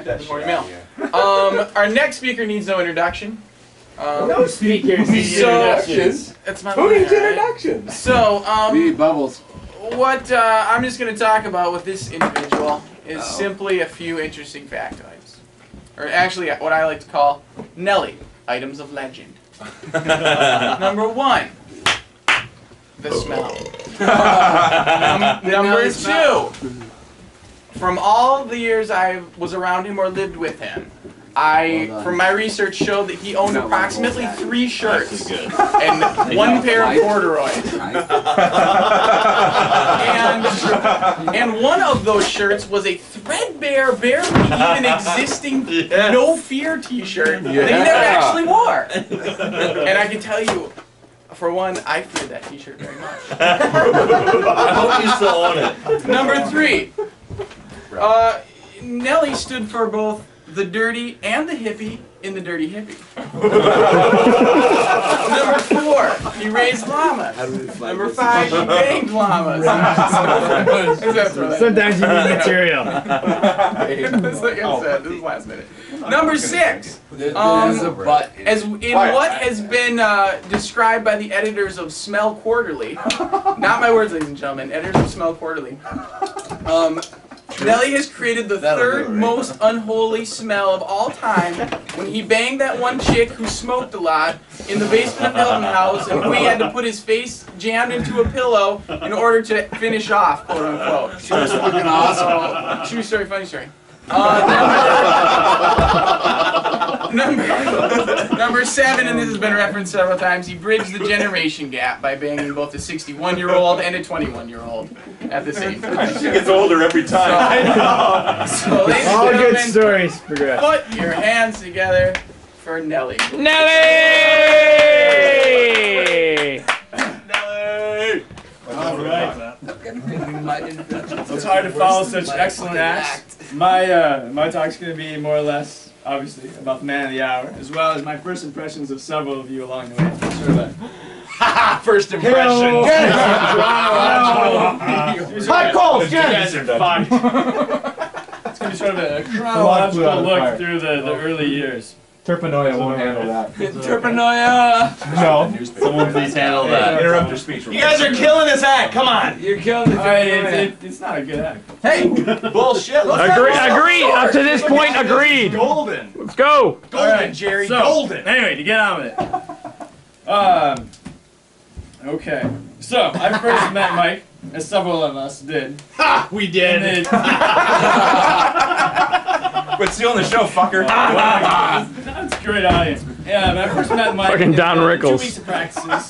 mail. Our next speaker needs no introduction. No speakers need introductions. That's my Who needs introductions? So, we need bubbles. what I'm just going to talk about with this individual is simply a few interesting factoids. Or actually, what I like to call Nelly, items of legend. Number 1, the smell. Number 2, from all the years I was around him or lived with him, from my research, showed that he owned approximately 3 shirts and 1 pair of corduroys. And one of those shirts was a threadbare, barely even existing No Fear t-shirt that he never actually wore. And I can tell you, for one, I fear that t-shirt very much. I hope you still own it. Number 3, Nelly stood for both the dirty and the hippie in the Dirty Hippie. Number 4, he raised llamas. Number 5, he banged llamas. Sometimes you need material. Like I said, this is last minute. Number 6, as in what has been described by the editors of Smell Quarterly, not my words, ladies and gentlemen, editors of Smell Quarterly, Nelly has created the 3rd most unholy smell of all time when he banged that one chick who smoked a lot in the basement of Hilton House, and we had to put his face jammed into a pillow in order to finish off, quote unquote. She was fucking awesome. True story, funny story. Number 7, and this has been referenced several times, he bridged the generation gap by banging both a 61-year-old and a 21-year-old at the same time. She gets older every time. So ladies and All good gentlemen, stories progress. put your hands together for Nelly. Nelly! Alright. It's hard to follow such excellent acts. My talk's going to be more or less, obviously, about the man of the hour, as well as my first impressions of several of you along the way. Sort of a First impression. Hot calls, It's going to be sort of a chronological look through the early years. Terpanoia won't handle that. Terpanoia! No. Someone please handle that. Interrupt your speech. You guys are killing this act. Come on. You're killing it. It's not a good act. Hey, bullshit. Agreed. Up to this point, agreed. Golden. Let's go. Golden, Jerry. So, golden. Anyway, to get on with it. Okay. So, I first met Mike, as several of us did. Ha! We did. Quit stealing the show, fucker. That's a great audience. Yeah, when I first met Mike, Fucking Don Rickles. 2 weeks of practices,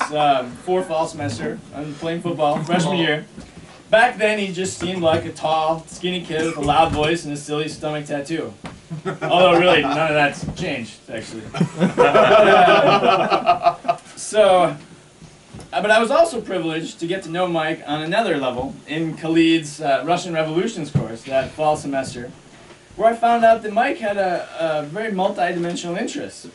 4 fall semester, I'm playing football, freshman year. Back then, he just seemed like a tall, skinny kid with a loud voice and a silly stomach tattoo. Although, really, none of that's changed, actually. But I was also privileged to get to know Mike on another level in Khalid's Russian Revolutions course that fall semester, where I found out that Mike had a very multi-dimensional interest.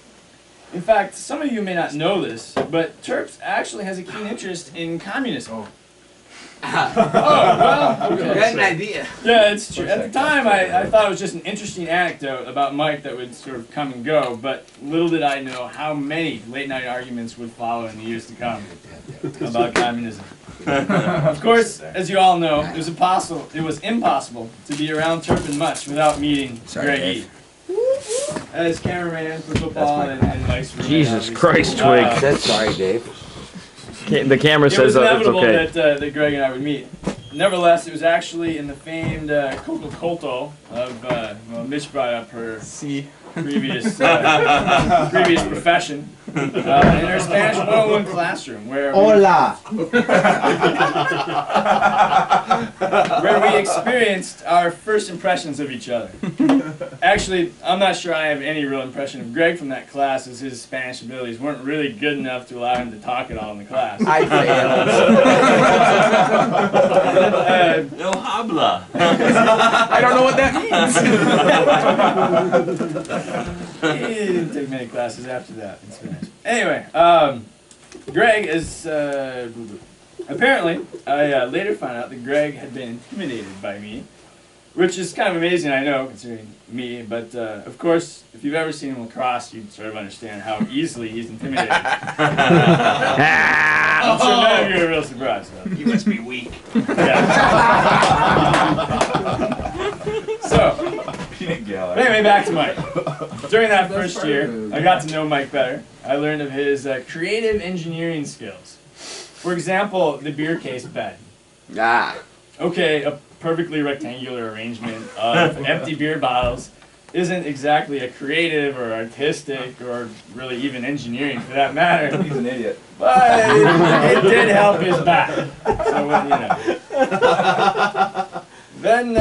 In fact, some of you may not know this, but Terps actually has a keen interest in communism. Well, okay. Great idea. Yeah, it's true. At the time, I thought it was just an interesting anecdote about Mike that would sort of come and go, but little did I know how many late-night arguments would follow in the years to come about communism. Of course, as you all know, it was impossible to be around Turpin much without meeting Greg E. As cameraman for football and Mike's roommate, Jesus obviously. Christ, Twig. That's sorry, Dave. The camera It says was it's inevitable okay. that Greg and I would meet. Nevertheless, it was actually in the famed Coco-Colto of, well, Mitch brought up her previous previous profession, in her Spanish 101 classroom, where we experienced our first impressions of each other. Actually, I'm not sure I have any real impression of Greg from that class, as his Spanish abilities weren't really good enough to allow him to talk at all in the class. I failed. No habla. I don't know what that means. He didn't take many classes after that in Spanish. Anyway, Greg is, apparently, I later found out that Greg had been intimidated by me, which is kind of amazing, I know, considering me. But of course, if you've ever seen him lacrosse, you'd sort of understand how easily he's intimidated. I'm sure none of you are real surprised. Though. You must be weak. Yeah. So, anyway, back to Mike. During that first year, I got to know Mike better. I learned of his creative engineering skills. For example, the beer case bed. Okay, a perfectly rectangular arrangement of empty beer bottles isn't exactly a creative or artistic or really even engineering for that matter. He's an idiot. But it did help his back. So, well, you know. Then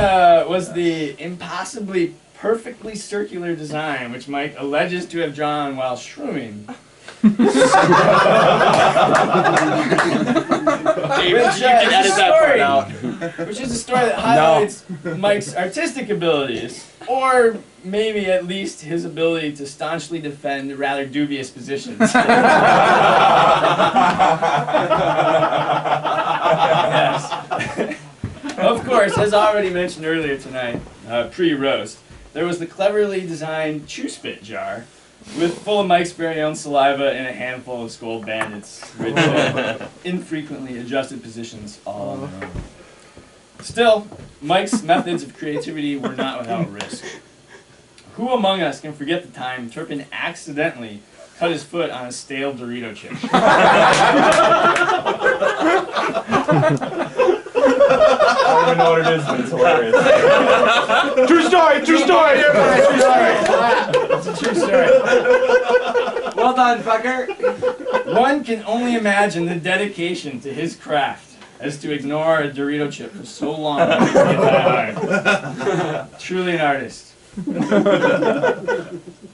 was the impossibly perfectly circular design which Mike alleges to have drawn while shrooming. David, you can edit that part out. Which is a story that highlights Mike's artistic abilities, or maybe at least his ability to staunchly defend rather dubious positions. Yes. Of course, as already mentioned earlier tonight, pre-roast, there was the cleverly designed chew spit jar, full of Mike's very own saliva and a handful of Skull Bandits, which infrequently adjusted positions all on their own. Still, Mike's methods of creativity were not without risk. Who among us can forget the time Turpin accidentally cut his foot on a stale Dorito chip? I don't even know what it is, but it's hilarious. True story, true story. It's a true story. Well done, fucker. One can only imagine the dedication to his craft as to ignore a Dorito chip for so long to get that hard. Truly an artist.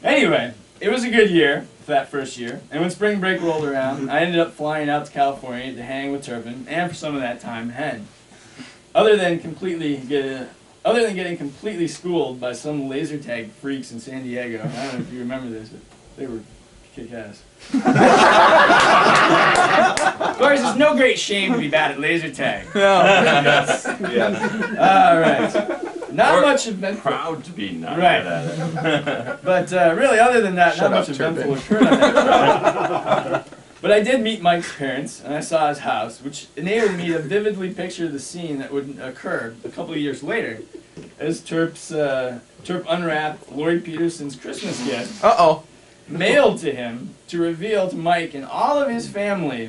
Anyway, it was a good year for that first year, and when spring break rolled around, I ended up flying out to California to hang with Turpin, and for some of that time, Hen. Other than getting completely schooled by some laser tag freaks in San Diego, I don't know if you remember this, but they were kick-ass. Of course, it's no great shame to be bad at laser tag. Yes. All right. Not much eventful. Proud to be not Right. good at it. But really, other than that, not much eventful occurred on that trip. But I did meet Mike's parents, and I saw his house, which enabled me to vividly picture the scene that would occur a couple of years later, as Turp unwrapped Lloyd Peterson's Christmas gift, mailed to him to reveal to Mike and all of his family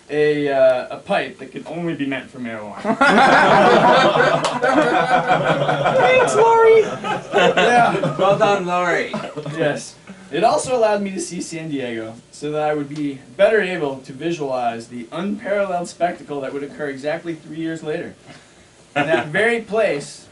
a pipe that could only be meant for marijuana. Thanks, Lori. Yeah. Well done, Lori. Yes. It also allowed me to see San Diego, so that I would be better able to visualize the unparalleled spectacle that would occur exactly 3 years later. In that very place,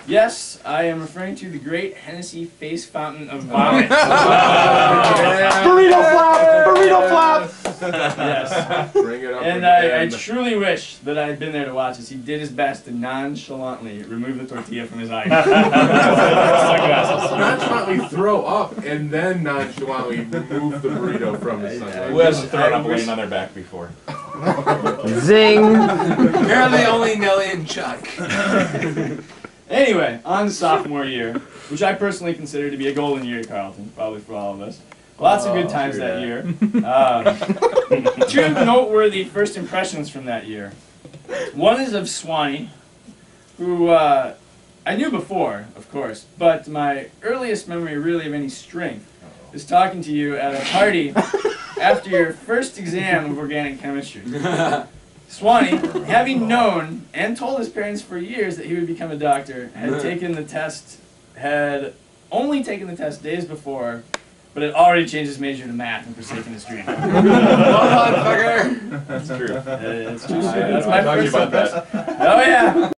yes, I am referring to the great Hennessy face fountain of vomit. Burrito flap! Burrito flap! Yes. Bring it up. And I truly wish that I had been there to watch as he did his best to nonchalantly remove the tortilla from his eye. Nonchalantly throw up and then nonchalantly remove the burrito from his sunglasses. Who hasn't thrown up laying on their back before? Zing! You're the only Nelly and Chuck. Anyway, on to sophomore year, which I personally consider to be a golden year at Carleton, probably for all of us. Lots of good times that year. Two noteworthy first impressions from that year. One is of Swanee, who I knew before, of course, but my earliest memory really of any strength is talking to you at a party after your first exam of organic chemistry. Swanee, having known and told his parents for years that he would become a doctor, had only taken the test days before, but had already changed his major to math and forsaken his dream. Well done, fucker. That's true. It's true. That's my I'll talk to you first about that. impression. Oh yeah.